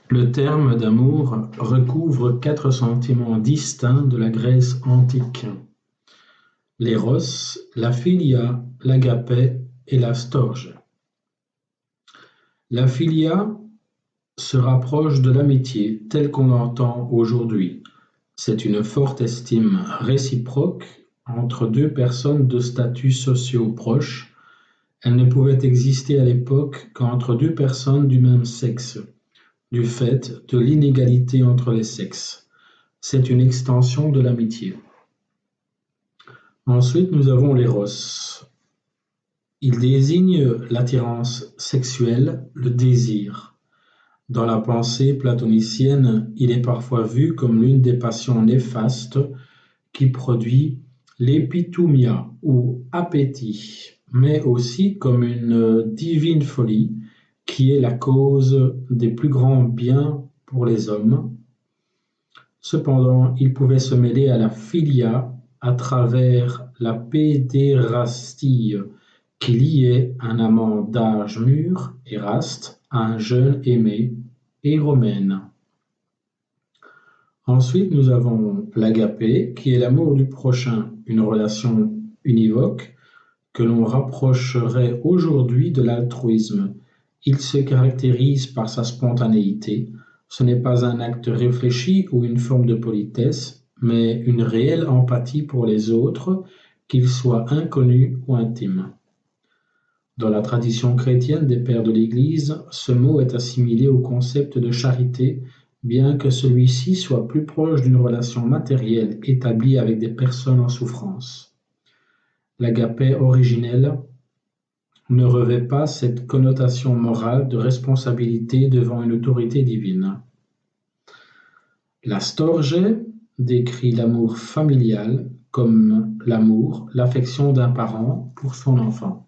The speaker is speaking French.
Le terme d'amour recouvre 4 sentiments distincts de la Grèce antique: l'éros, la philia, l'agapé et la storge. La philia se rapproche de l'amitié telle qu'on l'entend aujourd'hui. C'est une forte estime réciproque entre deux personnes de statuts sociaux proches. Elle ne pouvait exister à l'époque qu'entre deux personnes du même sexe, du fait de l'inégalité entre les sexes. C'est une extension de l'amitié. Ensuite, nous avons l'éros. Il désigne l'attirance sexuelle, le désir. Dans la pensée platonicienne, il est parfois vu comme l'une des passions néfastes qui produit l'épithumia ou appétit, mais aussi comme une divine folie qui est la cause des plus grands biens pour les hommes. Cependant, il pouvait se mêler à la philia à travers la pédérastie qui liait un amant d'âge mûr, Éraste, à un jeune aimé, Éromène. Ensuite, nous avons l'agapé, qui est l'amour du prochain, une relation univoque que l'on rapprocherait aujourd'hui de l'altruisme. Il se caractérise par sa spontanéité. Ce n'est pas un acte réfléchi ou une forme de politesse, mais une réelle empathie pour les autres, qu'ils soient inconnus ou intimes. Dans la tradition chrétienne des pères de l'Église, ce mot est assimilé au concept de charité, bien que celui-ci soit plus proche d'une relation matérielle établie avec des personnes en souffrance. L'agapé originel ne revêt pas cette connotation morale de responsabilité devant une autorité divine. La storge décrit l'amour familial comme l'amour, l'affection d'un parent pour son enfant.